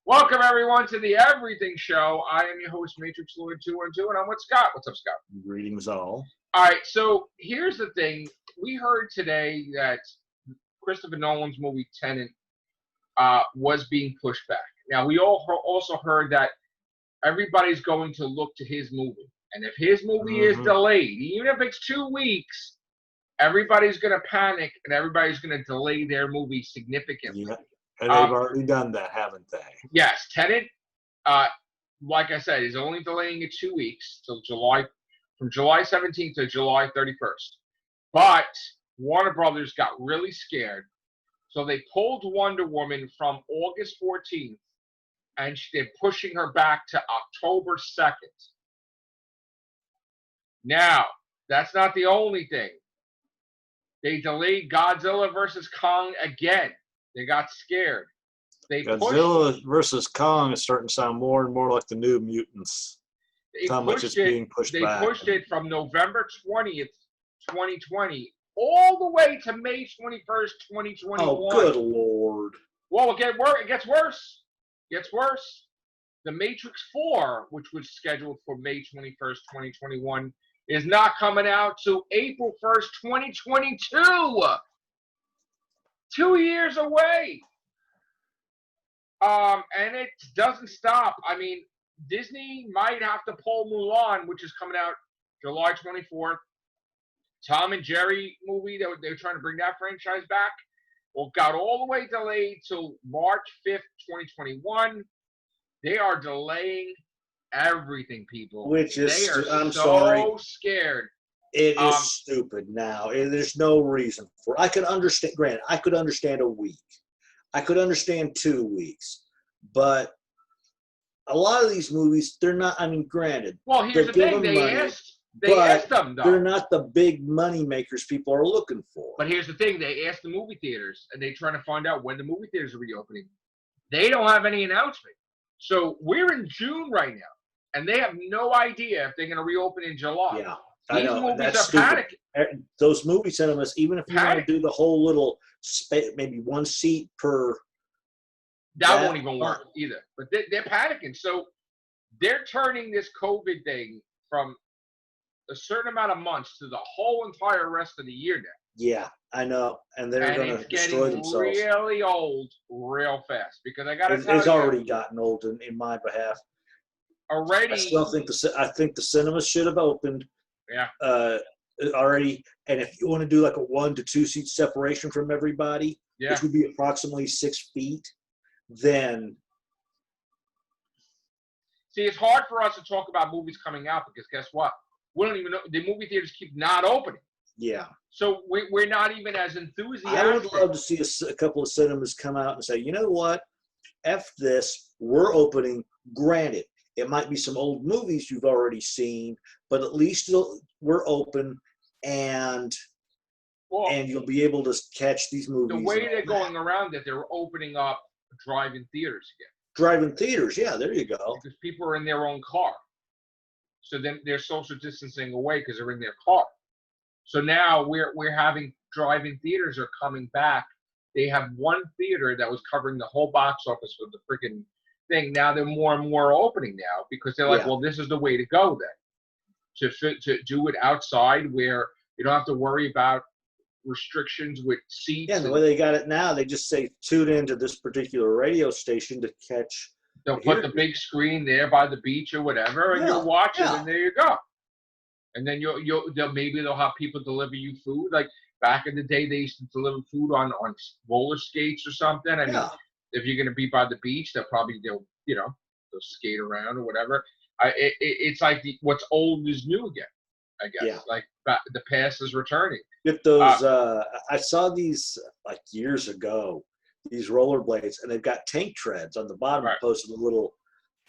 Welcome everyone to the Everything Show. I am your host, Matrix4 and I'm with Scott. What's up, Scott? Greetings all. All right, so here's the thing. We heard today that Christopher Nolan's movie Tenet was being pushed back. Now, we all also heard that everybody's going to look to his movie. And if his movie is delayed, even if it's 2 weeks, everybody's going to panic and everybody's going to delay their movie significantly. Yeah. And they've already done that, haven't they? Yes, Tenet, like I said, is only delaying it 2 weeks till from July 17th to July 31st. But Warner Brothers got really scared, so they pulled Wonder Woman from August 14th, and they're pushing her back to October 2nd. Now, that's not the only thing. They delayed Godzilla vs. Kong again. They got scared. Godzilla vs. Kong is starting to sound more and more like the New Mutants. How much it's being pushed back. They pushed it from November 20th, 2020, all the way to May 21st, 2021. Oh, good Lord. Well, it gets worse. It gets worse. The Matrix4, which was scheduled for May 21st, 2021, is not coming out till April 1st, 2022. 2 years away. And it doesn't stop. I mean, Disney might have to pull Mulan, which is coming out July 24th. Tom and Jerry movie, they were trying to bring that franchise back. Well, got all the way delayed till March 5th, 2021. They are delaying everything, people. Which is, I'm so scared. It is stupid now. There's no reason for it. I could understand, granted, I could understand a week. I could understand 2 weeks. But a lot of these movies, they're not, I mean, granted. Well, here's the thing. They asked them, though. They're not the big money makers people are looking for. But here's the thing. They asked the movie theaters, and they're trying to find out when the movie theaters are reopening. They don't have any announcement. So we're in June right now, and they have no idea if they're going to reopen in July. Yeah. These movies are panicking. Those movie cinemas, even if you want to do the whole little, maybe one seat per. That won't even work either. But they're panicking. So they're turning this COVID thing from a certain amount of months to the whole entire rest of the year now. Yeah, I know. And they're going to destroy themselves. It's getting really old real fast. Because I got to tell you. It's already gotten old in my behalf. I still think the cinemas should have opened. Yeah. Already, and if you want to do like a 1 to 2 seat separation from everybody, which would be approximately 6 feet, then. See, it's hard for us to talk about movies coming out because guess what? We don't even know. The movie theaters keep not opening. Yeah. So we're not even as enthusiastic. I would love to see a couple of cinemas come out and say, you know what? F this. We're opening. Granted, it might be some old movies you've already seen, but at least we're open, and you'll be able to catch these movies. The way they're going around it, they're opening up drive-in theaters again. Drive-in theaters, yeah, there you go. Because people are in their own car. So then they're social distancing away because they're in their car. So now we're having drive-in theaters are coming back. They have one theater that was covering the whole box office with the freaking thing. Now they're more and more opening now because they're like, well, this is the way to go then. To do it outside where you don't have to worry about restrictions with seats. Yeah, the way they got it now, they just say tune into this particular radio station to catch. They'll put the big screen there by the beach or whatever, and you'll watch it, and there you go. And then maybe they'll have people deliver you food. Like back in the day, they used to deliver food on roller skates or something. I mean, if you're going to be by the beach, they'll skate around or whatever. It's like what's old is new again, I guess. Yeah. Like the past is returning. If those, I saw these like years ago, these rollerblades, and they've got tank treads on the bottom opposed to the little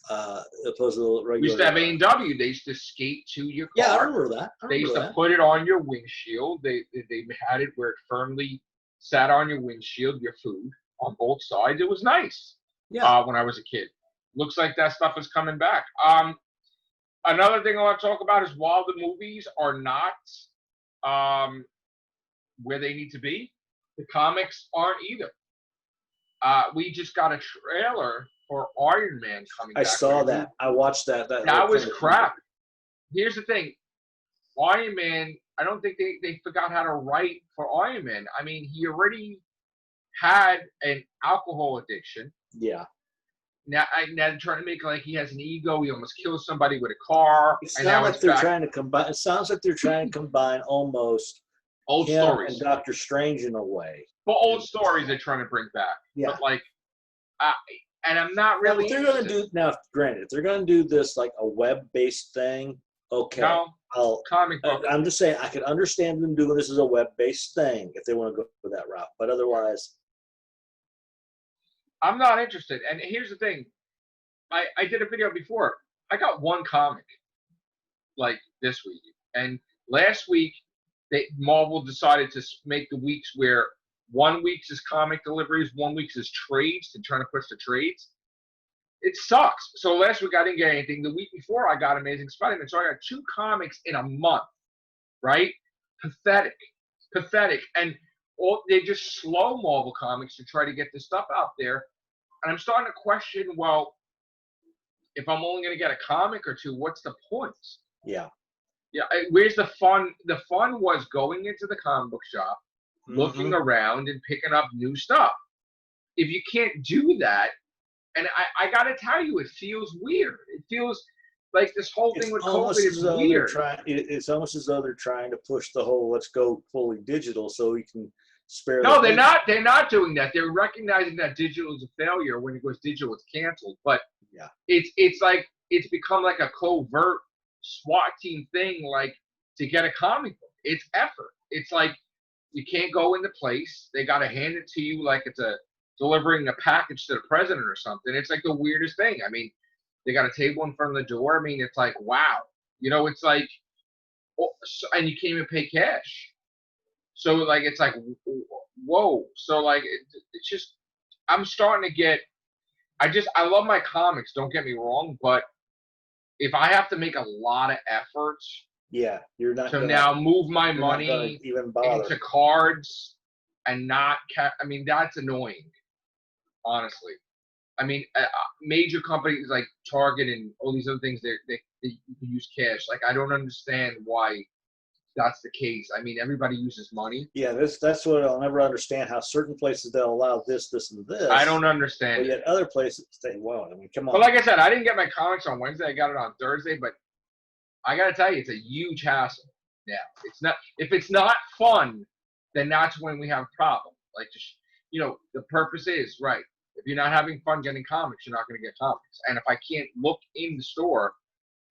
regular. We used to have A&W. They used to skate to your car. Yeah, I remember that. They used to put it on your windshield. They had it where it firmly sat on your windshield, your food on both sides. It was nice. Yeah. When I was a kid. Looks like that stuff is coming back. Another thing I want to talk about is while the movies are not where they need to be, the comics aren't either. we just got a trailer for Iron Man coming I back. saw that. I watched that. That was crap. Here's the thing. Iron Man, I don't think they forgot how to write for Iron Man. I mean, he already had an alcohol addiction. Yeah. Now they're trying to make like he has an ego. He almost kills somebody with a car. It and sounds now like it's they're back. trying to combine. It sounds like they're trying to combine almost Old him stories. and Doctor Strange in a way. But old stories they're trying to bring back. Yeah. But like, and I'm not Now, really. if they're going to do now, granted, if they're going to do this like a web-based thing, okay. No, comic book. I'm just saying I could understand them doing this as a web-based thing if they want to go for that route. But otherwise, I'm not interested. And here's the thing. I did a video before. I got one comic like this week. And last week, Marvel decided to make the weeks where 1 week is comic deliveries, 1 week is trades, and trying to push the trades. It sucks. So last week I didn't get anything. The week before I got Amazing Spider-Man. So I got 2 comics in a month, right? Pathetic. And they just slow Marvel comics to try to get this stuff out there. And I'm starting to question, well, if I'm only going to get a comic or 2, what's the point? yeah. Yeah, where's the fun? The fun was going into the comic book shop, looking around and picking up new stuff. If you can't do that, and I got to tell you, it feels weird. It feels like this whole thing with COVID is weird. It's almost as though they're trying to push the whole let's go fully digital so we can spare. No, they're not. They're not doing that. They're recognizing that digital is a failure. When it goes digital, it's canceled. But yeah, it's like it's become like a covert SWAT team thing, like to get a comic book. It's effort. It's like you can't go into place. They got to hand it to you like it's delivering a package to the president or something. It's like the weirdest thing. I mean, they got a table in front of the door. I mean, it's like, wow. It's like, and you can't even pay cash. So like, it's like, whoa. So like, it's just, I'm starting to get, I love my comics, don't get me wrong, but if I have to make a lot of efforts, yeah, you're not to now move my money even into cards and not I mean, that's annoying, honestly. I mean, major companies like Target and all these other things, they use cash. Like, I don't understand why that's the case. I mean, everybody uses money. Yeah, that's what I'll never understand. How certain places they'll allow this, and this. I don't understand. But yet other places they won't. I mean, come on. But like I said, I didn't get my comics on Wednesday. I got it on Thursday. But I got to tell you, it's a huge hassle. Yeah, it's not. If it's not fun, then that's when we have a problem. Like, just the purpose is right. If you're not having fun getting comics, you're not going to get comics. And if I can't look in the store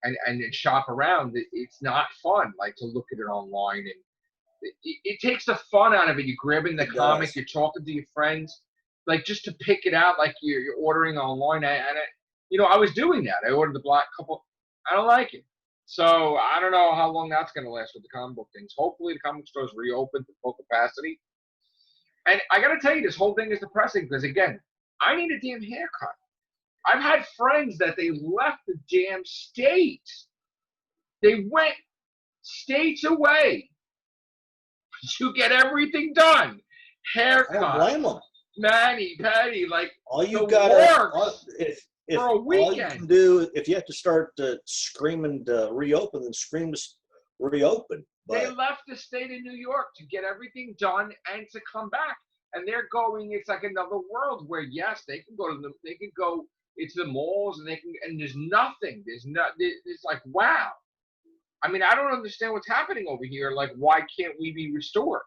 and shop around, it's not fun, like, to look at it online. And it takes the fun out of it. You're grabbing the comic, you're talking to your friends, like, just to pick it out, like you're ordering online. I was doing that. I ordered the black couple. I don't like it. So I don't know how long that's going to last with the comic book things. Hopefully the comic stores reopen to full capacity. And I got to tell you, this whole thing is depressing because, again, I need a damn haircut. I've had friends that they left the damn state. They went states away to get everything done. Haircut. I don't blame them. Mani, Patty, like, all you the got for a weekend. All you can do, if you have to start screaming to reopen, then scream to reopen. But they left the state of New York to get everything done and to come back. And they're going, it's like another world where, yes, they can go into the malls and there's nothing. It's like, wow. I mean, I don't understand what's happening over here. Like, why can't we be restored?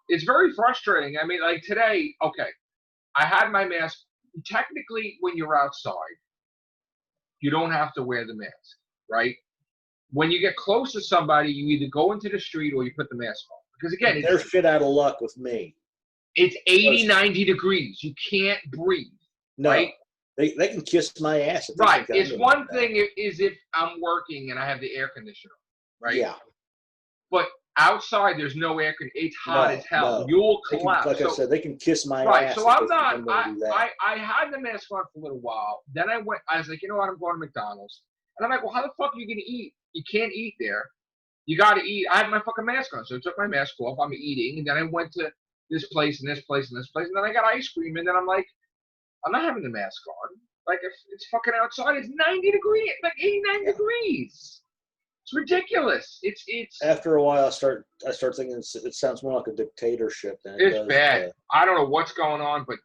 It's very frustrating. I mean, like today, okay, I had my mask. Technically, when you're outside, you don't have to wear the mask, right? When you get close to somebody, you either go into the street or you put the mask on. Because, again, they're shit out of luck with me. It's 80, 90 degrees. You can't breathe. No, right? They can kiss my ass. Right. It's one thing is if I'm working and I have the air conditioner, right? Yeah. But outside, there's no air conditioner. It's hot as hell. No. You'll collapse. I said, they can kiss my ass. Right. So I'm not. I had the mask on for a little while. Then I was like, you know what? I'm going to McDonald's. And I'm like, well, how the fuck are you going to eat? You can't eat there. You got to eat. I had my fucking mask on. So I took my mask off. I'm eating. And then I went to this place and this place and this place. And then I got ice cream. And then I'm like, I'm not having the mask on. Like, if it's fucking outside, it's 90 degrees, like 89 degrees. It's ridiculous. It's After a while, I start thinking it sounds more like a dictatorship than it it's does. bad. I don't know what's going on, but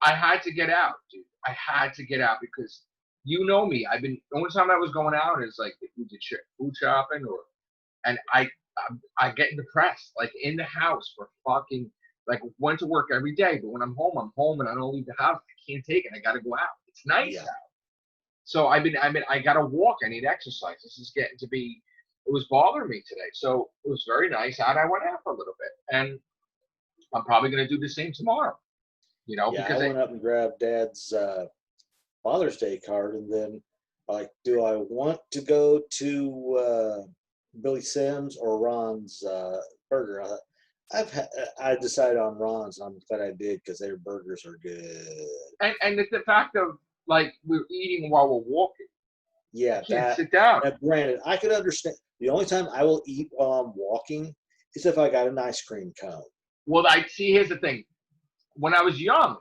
I had to get out, dude. I had to get out because you know me. The only time I was going out is like if we did food shopping and I get depressed, like in the house for fucking, like went to work every day, but when I'm home and I don't leave the house. I can't take it. I got to go out. It's nice out. So I got to walk. I need exercise. This is getting to be, it was bothering me today. So it was very nice out. I went out for a little bit and I'm probably going to do the same tomorrow, because I went up and grabbed Dad's Father's Day card, and then like, do I want to go to Billy Sims or Ron's Burger? I decided on Ron's, and I'm glad I did because their burgers are good. And the fact of like we're eating while we're walking. Yeah, you can't sit down. Now, granted, I could understand. The only time I will eat while I'm walking is if I got an ice cream cone. Well, here's the thing. When I was young,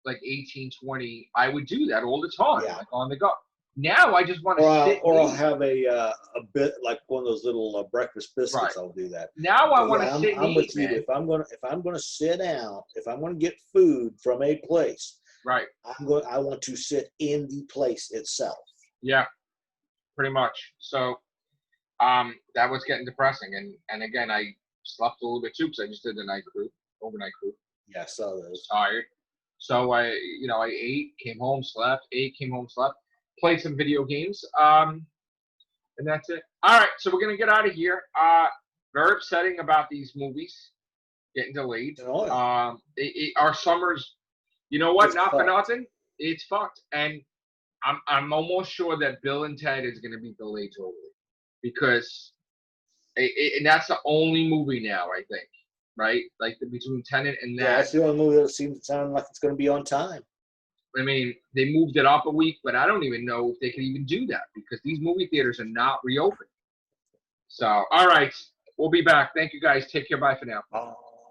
like 18, 20, I would do that all the time, like on the go. Now I just want to sit. Or I'll have a bit like one of those little breakfast biscuits. Right. I'll do that. Now I want to sit and I'm eat, with you. man. If I'm going to sit down, if I'm going to get food from a place, right, I want to sit in the place itself. Yeah, pretty much. So that was getting depressing, and again I slept a little bit too because I just did the overnight crew. Yeah, I saw those. Tired. So I ate, came home, slept, played some video games, and that's it. All right, so we're gonna get out of here. Very upsetting about these movies getting delayed. Our summers, you know what? Not for nothing, it's fucked. And I'm almost sure that Bill and Ted is gonna be delayed totally because and that's the only movie now, I think. Right? Like between Tenet and that. Yeah, that's the only movie that seems to sound like it's going to be on time. I mean, they moved it up a week, but I don't even know if they can even do that because these movie theaters are not reopened. So, all right. We'll be back. Thank you, guys. Take care. Bye for now.